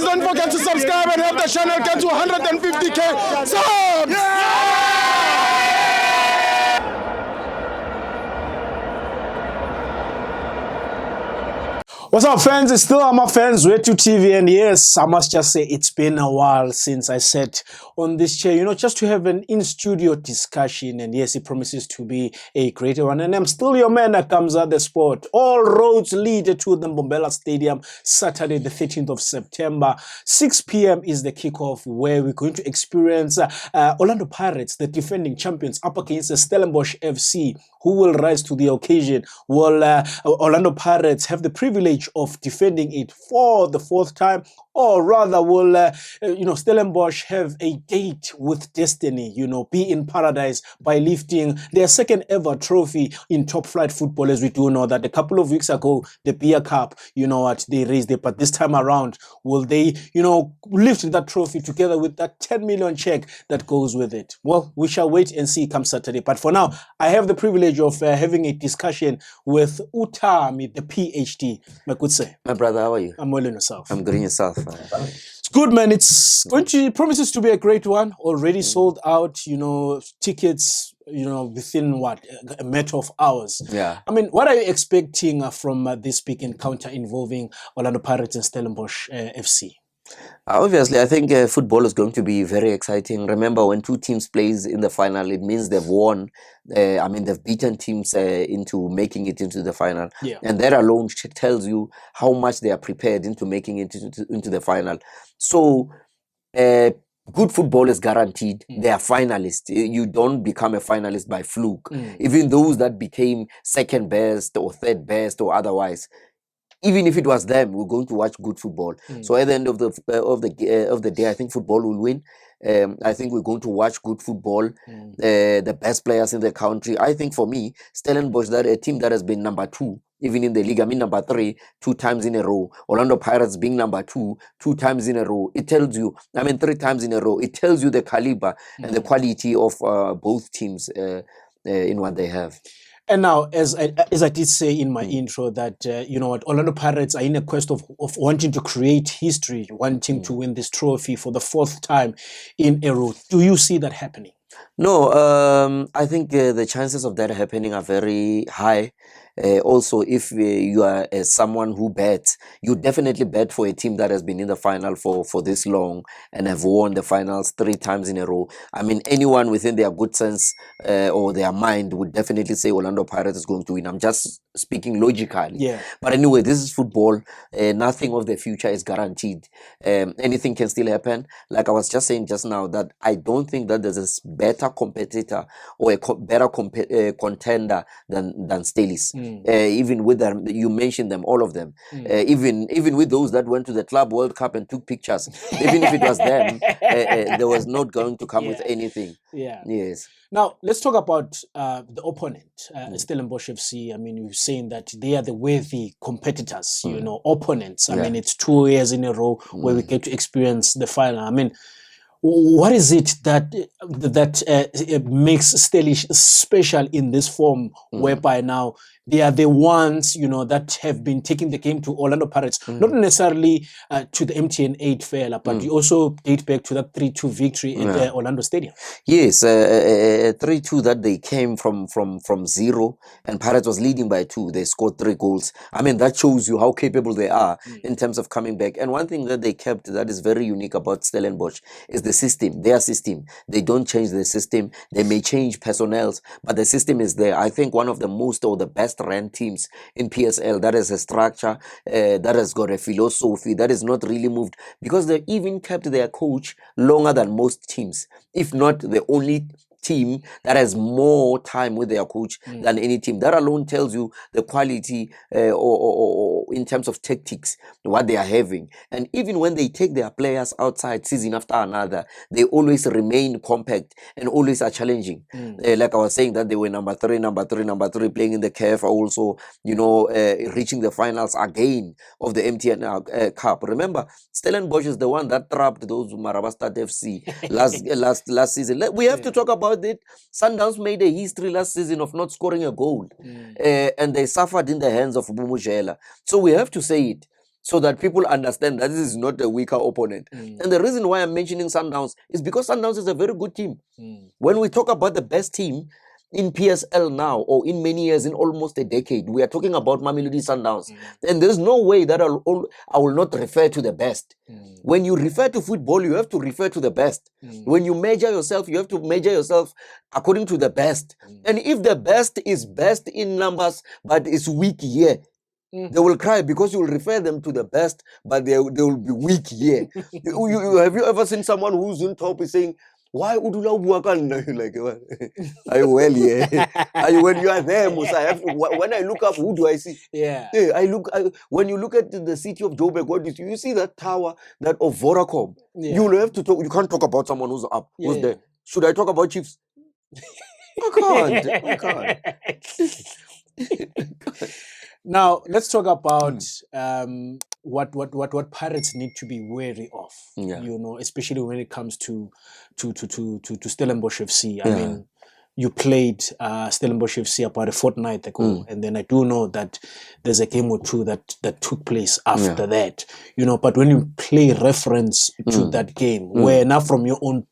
don't forget to subscribe and help the channel get to 150k subs. What's up, fans? It's still FANS Wethu TV, and yes, I must just say it's been a while since I sat on this chair, just to have an in-studio discussion, and yes, it promises to be a great one. And I'm still your man, Kamza the Sport. All roads lead to the Mbombela Stadium, Saturday the 13th of September. 6 p.m. is the kickoff, where we're going to experience Orlando Pirates, the defending champions, up against the Stellenbosch FC. Who will rise to the occasion? Will Orlando Pirates have the privilege of defending it for the fourth time, or rather will Stellenbosch have a date with destiny, be in paradise by lifting their second ever trophy in top flight football? As we do know that a couple of weeks ago, the Beer Cup, they raised it, but this time around, will they lift that trophy together with that 10 million check that goes with it? Well, we shall wait and see come Saturday. But for now, I have the privilege of having a discussion with Utami, the PhD. My good sir. My brother, how are you? I'm well in yourself. I'm good in yourself. It's good, man. It's promises to be a great one. Already sold out, tickets, within a matter of hours. Yeah. I mean, what are you expecting from this big encounter involving Orlando Pirates and Stellenbosch FC? Obviously, I think football is going to be very exciting. Remember, when two teams plays in the final, it means they've won. They've beaten teams into making it into the final. Yeah. And that alone tells you how much they are prepared into making it into the final. So, good football is guaranteed. They are finalists. You don't become a finalist by fluke. Even those that became second best or third best or otherwise, even if it was them, we're going to watch good football. So at the end of the day, I think football will win. I think we're going to watch good football. The best players in the country. I think for me, Stellenbosch, that a team that has been number 2, even in the league. I mean number 3, 2 times in a row. Orlando Pirates being number 2, 2 times in a row. It tells you. 3 times in a row. It tells you the caliber and the quality of both teams in what they have. And now, as I did say in my intro, that Orlando Pirates are in a quest of wanting to create history, wanting to win this trophy for the 4th time in a row. Do you see that happening? No, I think the chances of that happening are very high. Also, if you are someone who bets, you definitely bet for a team that has been in the final for this long and have won the finals 3 times in a row. I mean, anyone within their good sense or their mind would definitely say Orlando Pirates is going to win. I'm just speaking logically. Yeah. But anyway, this is football. Nothing of the future is guaranteed. Anything can still happen. Like I was just saying just now, that I don't think that there's a better competitor or a better contender than Stellis. Even with them, you mentioned them, all of them. Even with those that went to the Club World Cup and took pictures, even if it was them, there was not going to come with anything. Yeah. Yes. Now, let's talk about the opponent, Stellenbosch FC. I mean, you're saying that they are the worthy competitors, opponents. I mean, it's 2 years in a row where we get to experience the final. I mean, what is it that makes Stellish special in this form, whereby now they are the ones, that have been taking the game to Orlando Pirates, not necessarily to the MTN 8 failure, but you also date back to that 3-2 victory at the Orlando Stadium. Yes, 3-2 that they came from 0, and Pirates was leading by 2. They scored 3 goals. I mean, that shows you how capable they are in terms of coming back. And one thing that they kept that is very unique about Stellenbosch is the system, their system. They don't change the system. They may change personnel, but the system is there. I think one of the most or the best ran teams in PSL that has a structure, that has got a philosophy, that is not really moved, because they even kept their coach longer than most teams, if not the only team that has more time with their coach than any team. That alone tells you the quality or in terms of tactics, what they are having. And even when they take their players outside season after another, they always remain compact and always are challenging. Like I was saying, that they were number 3, playing in the CAF, also, reaching the finals again of the MTN Cup. Remember, Stellenbosch is the one that trapped those Marabastad FC last season. We have to talk about it. Sundowns made a history last season of not scoring a goal, and they suffered in the hands of Bumujela. So we have to say it. so that people understand that this is not a weaker opponent. And the reason why I'm mentioning Sundowns is because Sundowns is a very good team. When we talk about the best team in PSL now, or in many years, in almost a decade, we are talking about Mamelodi Sundowns. And there's no way that I will not refer to the best. When you refer to football, you have to refer to the best. When you measure yourself, you have to measure yourself according to the best. And if the best is best in numbers, but it's weak here, they will cry because you will refer them to the best, but they will be weak here. Have you ever seen someone who's on top is saying, why would you like, what? Are you well, yeah? Are you, when you are there, Musa, when I look up, who do I see? Yeah. When you look at the city of Joburg, what do you see? That tower, that of Vodacom. Yeah. You will have to talk. You can't talk about someone who's up, who's there. Should I talk about Chiefs? I can't. Now let's talk about what Pirates need to be wary of. Yeah. You know, especially when it comes to Stellenbosch FC. I mean, you played Stellenbosch FC about a fortnight ago, and then I do know that there's a game or two that took place after that. You know, but when you play reference to that game, where now from your own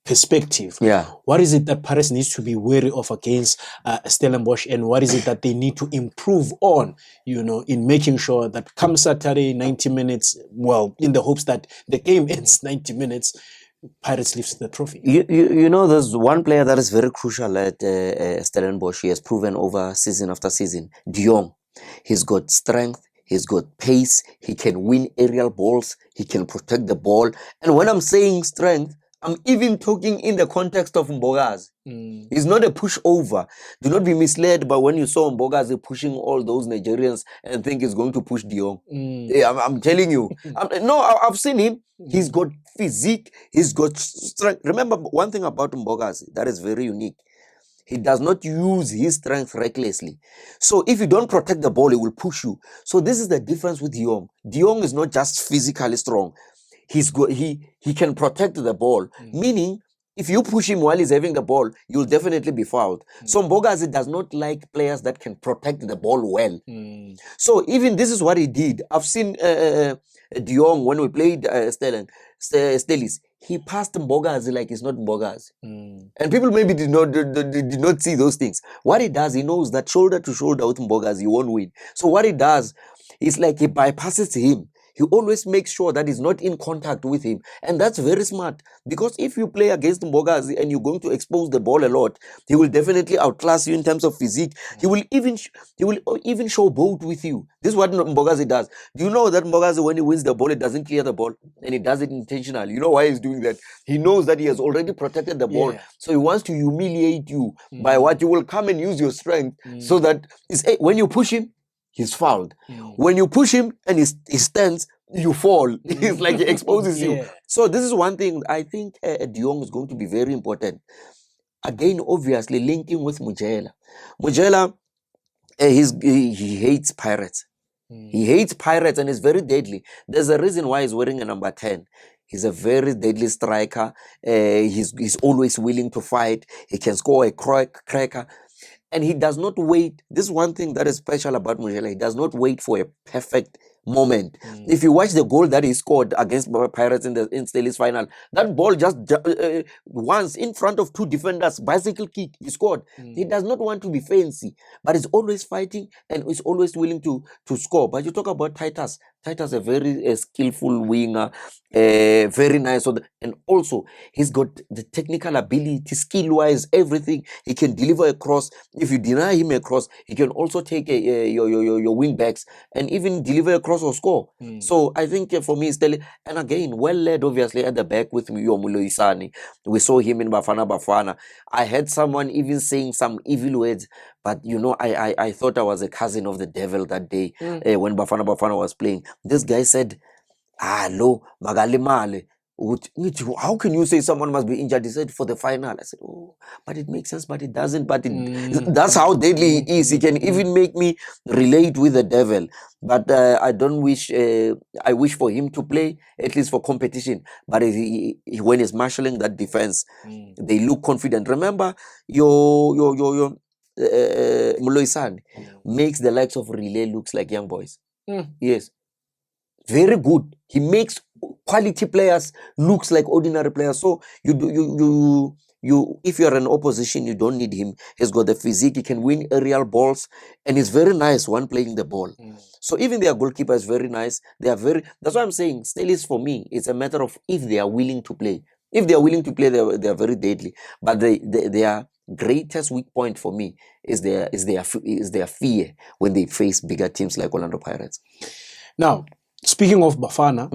perspective, what is it that Paris needs to be wary of against Stellenbosch, and what is it that they need to improve on, you know, in making sure that come Saturday 90 minutes, well, in the hopes that the game ends 90 minutes, Pirates lifts the trophy? You know, there's one player that is very crucial at Stellenbosch. He has proven over season after season. De Jong. He's got strength. He's got pace. He can win aerial balls. He can protect the ball. And when I'm saying strength, I'm even talking in the context of Mbogazi. He's not a pushover. Do not be misled by when you saw Mbogazi pushing all those Nigerians and think he's going to push De Jong. I'm telling you. I've seen him. He's got physique. He's got strength. Remember one thing about Mbogazi that is very unique. He does not use his strength recklessly. So if you don't protect the ball, he will push you. So this is the difference with De Jong. De Jong is not just physically strong. He can protect the ball, meaning if you push him while he's having the ball, you'll definitely be fouled. So Mbogazi does not like players that can protect the ball well. So even this is what he did. I've seen De Jong when we played Stellis. He passed Mbogazi like it's not Mbogazi. And people maybe did not see those things. What he does, he knows that shoulder to shoulder with Mbogazi, he won't win. So what he does, is like he bypasses him. He always makes sure that he's not in contact with him. And that's very smart. Because if you play against Mbogazi and you're going to expose the ball a lot, he will definitely outclass you in terms of physique. He will even showboat with you. This is what Mbogazi does. Do you know that Mbogazi, when he wins the ball, he doesn't clear the ball? And he does it intentionally. You know why he's doing that? He knows that he has already protected the ball. So he wants to humiliate you by what you will come and use your strength so that when you push him, he's fouled. When you push him and he stands, you fall. It's like he exposes you. So this is one thing I think De Jong is going to be very important. Again, obviously linking with Mujela. Mujela, he hates Pirates. He hates Pirates and is very deadly. There's a reason why he's wearing a number 10. He's a very deadly striker. He's always willing to fight. He can score a cracker. And he does not wait. This is one thing that is special about Mujela. He does not wait for a perfect moment. If you watch the goal that he scored against Pirates in Stellis final, that ball just once in front of two defenders, bicycle kick, he scored. He does not want to be fancy, but he's always fighting and is always willing to score. But you talk about Titus. Titus, a very skillful winger, very nice. And also, he's got the technical ability, skill-wise, everything. He can deliver a cross. If you deny him a cross, he can also take your wing backs and even deliver a cross or score. So I think for me, and again, well led obviously at the back with Muloisani. We saw him in Bafana. I heard someone even saying some evil words, but you know, I thought I was a cousin of the devil that day when Bafana was playing. This guy said, "Lo magalimale." How can you say someone must be injured? He said for the final. I said, oh, but it makes sense, but it doesn't. But that's how deadly he is. He can even make me relate with the devil. But I don't wish. I wish for him to play at least for competition. But when he's marshalling that defense, they look confident. Remember, your Muloisan makes the likes of Relay looks like young boys. Yes. Very good. He makes quality players looks like ordinary players. So you if you're an opposition, you don't need him. He's got the physique, he can win aerial balls, and he's very nice when playing the ball. So even their goalkeeper is very nice. They are very, that's why I'm saying Stellies for me, it's a matter of if they are willing to play. If they are willing to play, they are very deadly. But their greatest weak point for me is their fear when they face bigger teams like Orlando Pirates. Now, speaking of Bafana,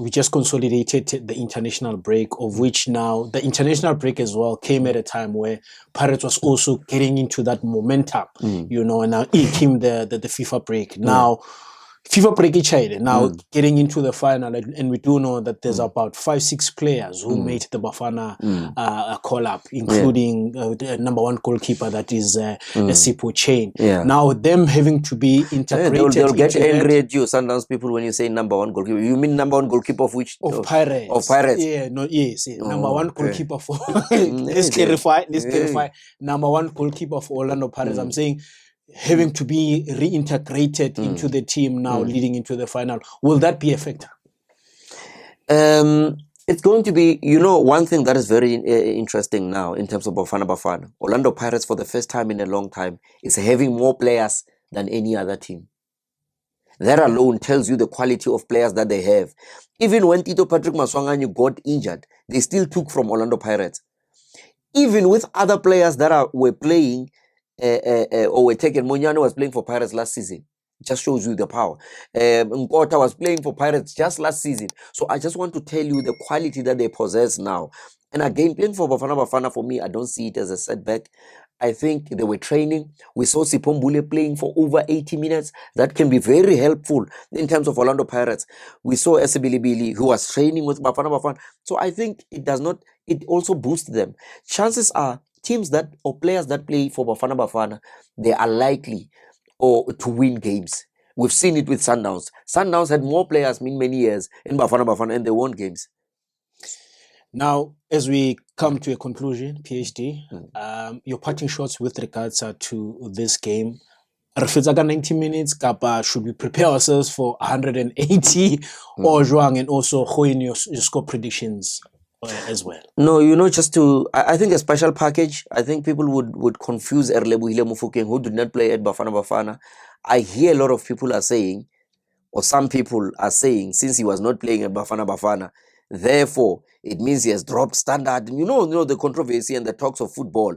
we just consolidated the international break, of which now the international break as well came at a time where Pirates was also getting into that momentum, you know, and now it came the FIFA break. Now, FIFA break each other, now getting into the final, and we do know that there's about 5-6 players who made the Bafana call up, including the number one goalkeeper, that is Sipho Chain. Now, them having to be integrated. They'll get angry at you, Sundowns people, when you say number one goalkeeper. You mean number one goalkeeper of which? Of Pirates. Of Pirates. Yeah, no, yes. Number one goalkeeper for let's clarify. Number one goalkeeper for Orlando Pirates. I'm saying having to be reintegrated into the team now, leading into the final. Will that be a factor? It's going to be, you know, one thing that is very interesting now in terms of Bafana. Orlando Pirates, for the first time in a long time, is having more players than any other team. That alone tells you the quality of players that they have. Even when Tito Patrick Maswanganyi got injured, they still took from Orlando Pirates. Even with other players that were playing or were taken. Monyano was playing for Pirates last season. Just shows you the power. Nkota was playing for Pirates just last season. So I just want to tell you the quality that they possess now. And again, playing for Bafana, for me, I don't see it as a setback. I think they were training. We saw Sipho Mbule playing for over 80 minutes. That can be very helpful in terms of Orlando Pirates. We saw Esibilibili, who was training with Bafana. So I think it also boosts them. Chances are teams or players that play for Bafana, they are likely to win games. We've seen it with Sundowns. Sundowns had more players in many years in Bafana, and they won games. Now, as we come to a conclusion, PhD, your parting shots with regards to this game. 90 minutes, should we prepare ourselves for 180 or Zhuang, and also your score predictions as well? No, you know, I think a special package. I think people would confuse Erlebuhile Mufokeng, who did not play at Bafana. I hear a lot of people are saying, or some people are saying, since he was not playing at Bafana, therefore it means he has dropped standard. You know the controversy and the talks of football.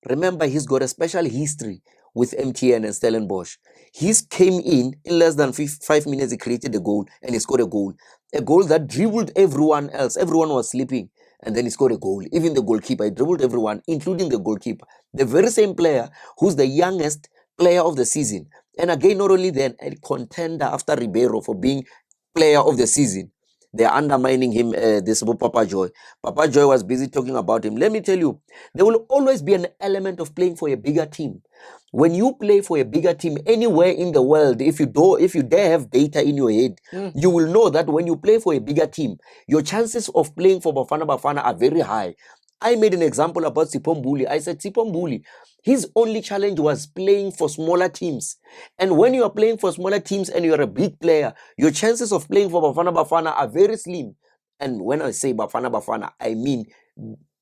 Remember, he's got a special history with MTN and Stellenbosch. He came in less than 5 minutes, he created a goal and he scored a goal. A goal that dribbled everyone else. Everyone was sleeping and then he scored a goal. Even the goalkeeper, he dribbled everyone, including the goalkeeper. The very same player who's the youngest player of the season. And again, not only then, a contender after Ribeiro for being player of the season. They're undermining him, this Papa Joy. Papa Joy was busy talking about him. Let me tell you, there will always be an element of playing for a bigger team. When you play for a bigger team anywhere in the world, if you dare have data in your head, you will know that when you play for a bigger team, your chances of playing for Bafana are very high. I made an example about Sipho Mbuli. I said, Sipho Mbuli, his only challenge was playing for smaller teams. And when you are playing for smaller teams and you're a big player, your chances of playing for Bafana are very slim. And when I say Bafana, I mean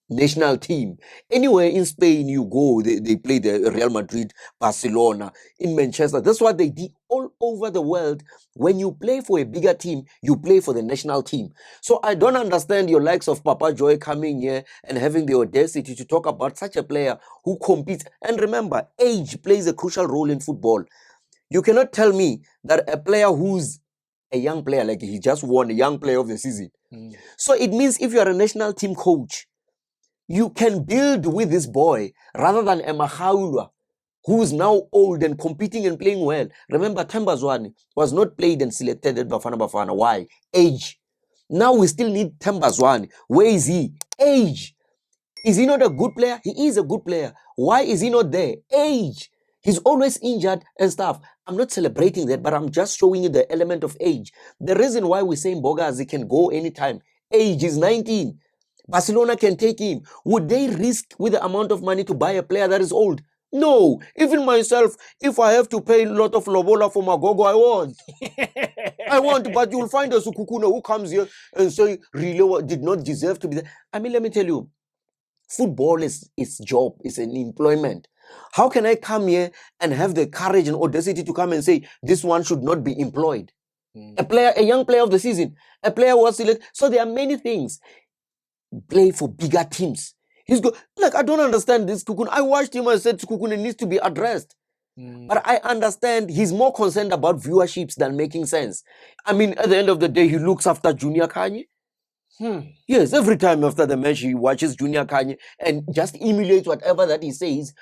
national team. Anywhere in Spain you go, they play the Real Madrid, Barcelona, in Manchester. That's what they did all over the world. When you play for a bigger team, you play for the national team. So I don't understand your likes of Papa Joy coming here and having the audacity to talk about such a player who competes. And remember, age plays a crucial role in football. You cannot tell me that a player who's a young player, like he just won a young player of the season. So it means if you are a national team coach, you can build with this boy rather than a Mahaulwa who is now old and competing and playing well. Remember, Thembazwane was not played and selected at Bafana. Why? Age. Now we still need Thembazwane. Where is he? Age. Is he not a good player? He is a good player. Why is he not there? Age. He's always injured and stuff. I'm not celebrating that, but I'm just showing you the element of age. The reason why we're saying Bogazi can go anytime. Age is 19. Barcelona can take him. Would they risk with the amount of money to buy a player that is old? No, even myself, if I have to pay a lot of lobola for my gogo, I want. I want, but you'll find a Sukukuna who comes here and say, really did not deserve to be there. I mean, let me tell you, football is job, it's an employment. How can I come here and have the courage and audacity to come and say this one should not be employed? A young player of the season, a player was selected. So there are many things. Play for bigger teams. He's good. Like, I don't understand this Kukun. I watched him and said Kukun needs to be addressed. But I understand he's more concerned about viewerships than making sense. I mean, at the end of the day, he looks after Junior Kanye. Yes, every time after the match, he watches Junior Kanye and just emulates whatever that he says,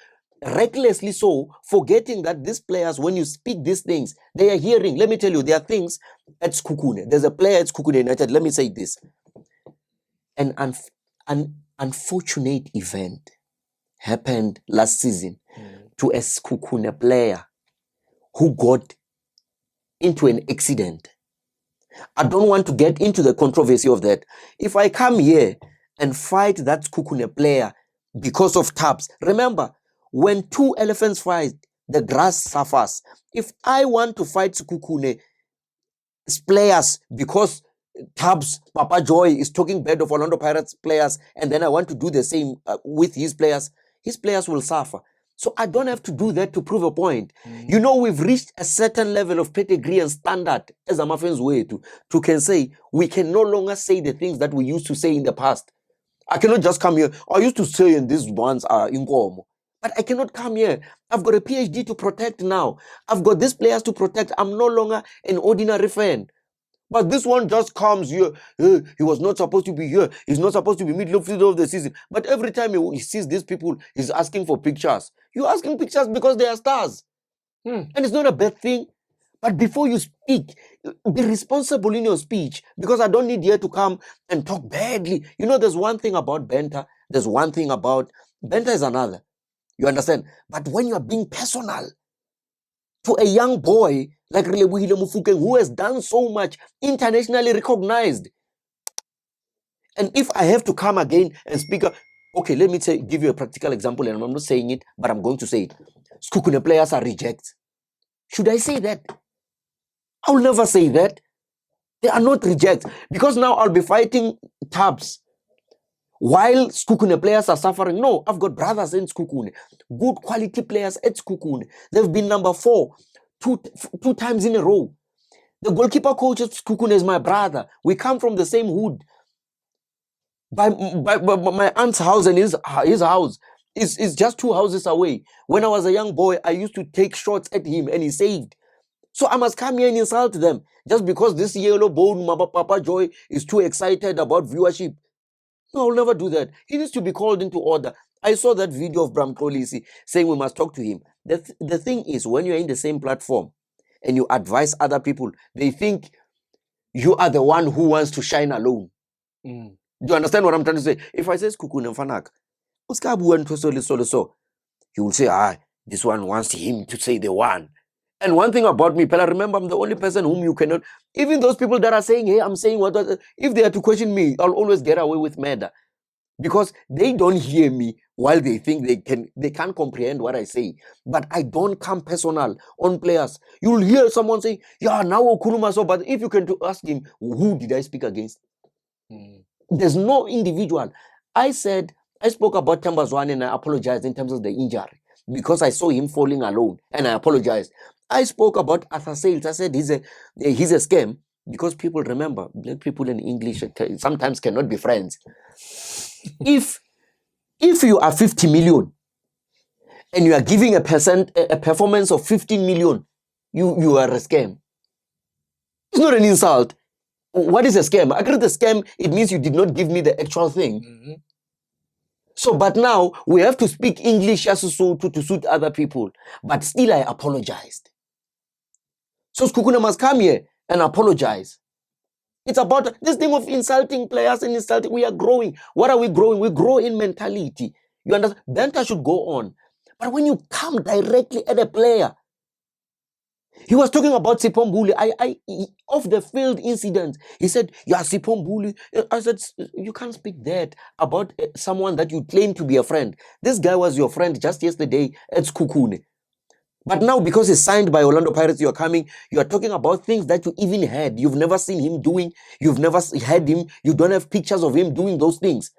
recklessly so, forgetting that these players, when you speak these things, they are hearing. Let me tell you, there are things at Skukune. There's a player at Skukune United. Let me say this. An unfortunate event happened last season to a Skukune player who got into an accident. I don't want to get into the controversy of that. If I come here and fight that Skukune player because of taps, remember, when two elephants fight, the grass suffers. If I want to fight Skukune players because Tabs, Papa Joy is talking bad of Orlando Pirates players, and then I want to do the same with his players will suffer. So I don't have to do that to prove a point. You know, we've reached a certain level of pedigree and standard as a FANS Wethu to can say we can no longer say the things that we used to say in the past. I cannot just come here. I used to say, and these ones are ingomo. But I cannot come here. I've got a PhD to protect now. I've got these players to protect. I'm no longer an ordinary fan. But this one just comes here. Hey, he was not supposed to be here. He's not supposed to be midfielder of the season. But every time he sees these people, he's asking for pictures. You're asking pictures because they are stars. And it's not a bad thing. But before you speak, be responsible in your speech, because I don't need here to come and talk badly. You know, there's one thing about banter. There's one thing about banter is another. You understand? But when you are being personal to a young boy like Relebohile Mofokeng, who has done so much, internationally recognized, and if I have to come again and speak, okay, let me give you a practical example, and I'm not saying it, but I'm going to say it. Skukune players are rejects. Should I say that? I'll never say that. They are not rejects, because now I'll be fighting tabs while Skukune players are suffering. No, I've got brothers in Skukune, good quality players at Skukune. They've been number 4 two times in a row. The goalkeeper coach at Skukune is my brother. We come from the same hood. By my aunt's house and his house is just 2 houses away. When I was a young boy, I used to take shots at him and he saved. So I must come here and insult them just because this yellow bone Papa Joy is too excited about viewership. No, I'll never do that. He needs to be called into order. I saw that video of Bram Kolisi saying we must talk to him. The thing is, when you're in the same platform and you advise other people, they think you are the one who wants to shine alone. Do you understand what I'm trying to say? If I say Skukune Mfanak, you will say, this one wants him to say the one. And one thing about me, Pella, remember, I'm the only person whom you cannot, even those people that are saying, hey, I'm saying what, if they are to question me, I'll always get away with murder. Because they don't hear me while they think they can't comprehend what I say. But I don't come personal on players. You'll hear someone say, yeah, now Okuruma so, but if you can to ask him, who did I speak against? There's no individual. I spoke about Tambazwane and I apologized in terms of the injury because I saw him falling alone and I apologized. I spoke about Arthur Sales. I said he's a scam, because people remember, black people in English sometimes cannot be friends. If you are 50 million and you are giving a performance of 15 million, you are a scam. It's not an insult. What is a scam? I create a scam, it means you did not give me the actual thing. So, but now we have to speak English as to suit other people. But still I apologized. So Skukune must come here and apologize. It's about this thing of insulting players and insulting. We are growing. What are we growing? We grow in mentality. You understand? Banter should go on. But when you come directly at a player, He was talking about Sipombuli. Off the field incident. He said, yeah, Sipombuli. I said, you can't speak that about someone that you claim to be a friend. This guy was your friend just yesterday at Skukune. But now, because he's signed by Orlando Pirates, you are talking about things that you even had. You've never seen him doing. You've never had him. You don't have pictures of him doing those things.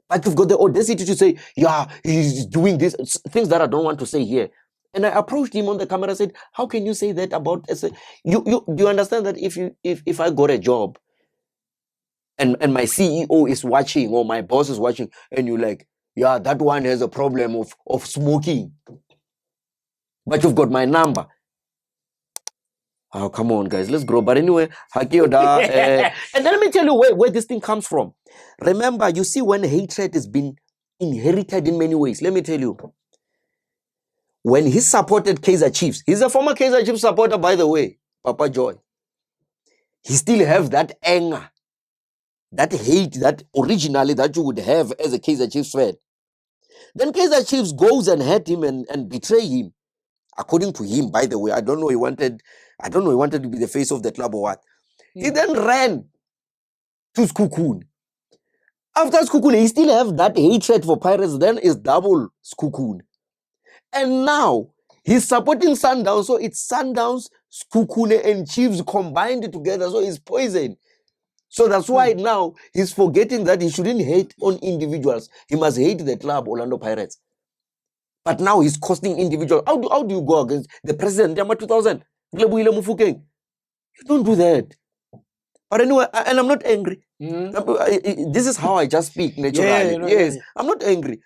But you've got the audacity to say, yeah, he's doing this. Things that I don't want to say here. And I approached him on the camera and said, how can you say that about... Do you understand that if I got a job and my CEO is watching or my boss is watching and you're like, yeah, that one has a problem of smoking. But you've got my number. Oh, come on, guys. Let's grow. But anyway, Hakioda. And let me tell you where this thing comes from. Remember, you see, when hatred has been inherited in many ways, let me tell you. When he supported Kaizer Chiefs, he's a former Kaizer Chiefs supporter, by the way, Papa Joy. He still have that anger, that hate, that originally that you would have as a Kaizer Chiefs fan. Then Kaizer Chiefs goes and hurt him and betray him. According to him, by the way, I don't know he wanted to be the face of the club or what. He then ran to Skukune. After Skukune, he still have that hatred for Pirates, then it's double Skukune. And now, he's supporting Sundowns, so it's Sundowns, Skukune, and Chiefs combined together, so it's poison. So that's why now he's forgetting that he shouldn't hate on individuals. He must hate the club, Orlando Pirates. But now he's costing individuals. How do you go against the president? 2000. You don't do that. But anyway, and I'm not angry. This is how I just speak naturally. Yes, I'm not angry.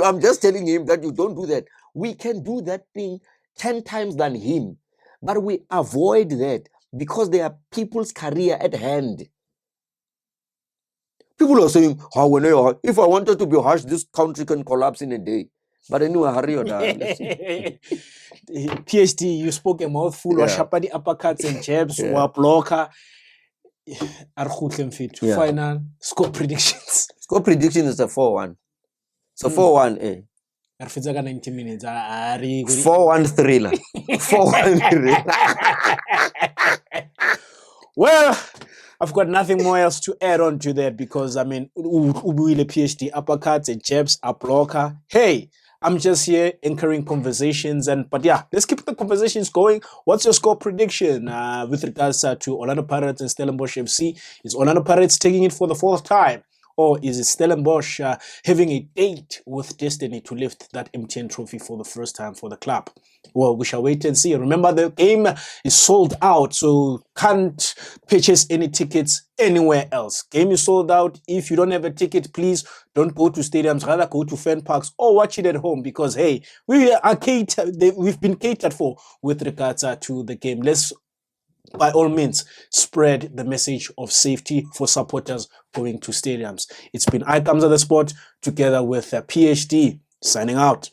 I'm just telling him that you don't do that. We can do that thing 10 times than him. But we avoid that because there are people's career at hand. People are saying, if I wanted to be harsh, this country can collapse in a day. But anyway, hurry or die. PhD, you spoke a mouthful. Yeah. Shapadi uppercuts and jabs, blocker. Final score predictions. Score prediction is a 4-1. So 4-1. 90 minutes. 4-1 thriller. 4-1 thriller. Well, I've got nothing more else to add on to that because I mean, Ubuile PhD uppercuts and jabs, a blocker. Hey, I'm just here anchoring conversations, but yeah, let's keep the conversations going. What's your score prediction with regards to Orlando Pirates and Stellenbosch FC? Is Orlando Pirates taking it for the 4th time? Or is it Stellenbosch having a date with destiny to lift that MTN trophy for the first time for the club? Well, we shall wait and see. Remember, the game is sold out, so can't purchase any tickets anywhere else. Game is sold out. If you don't have a ticket, please don't go to stadiums. Rather go to fan parks or watch it at home because, hey, we've been catered for with regards to the game. Let's, by all means, spread the message of safety for supporters going to stadiums. It's been I Comes at the Sport together with PhD signing out.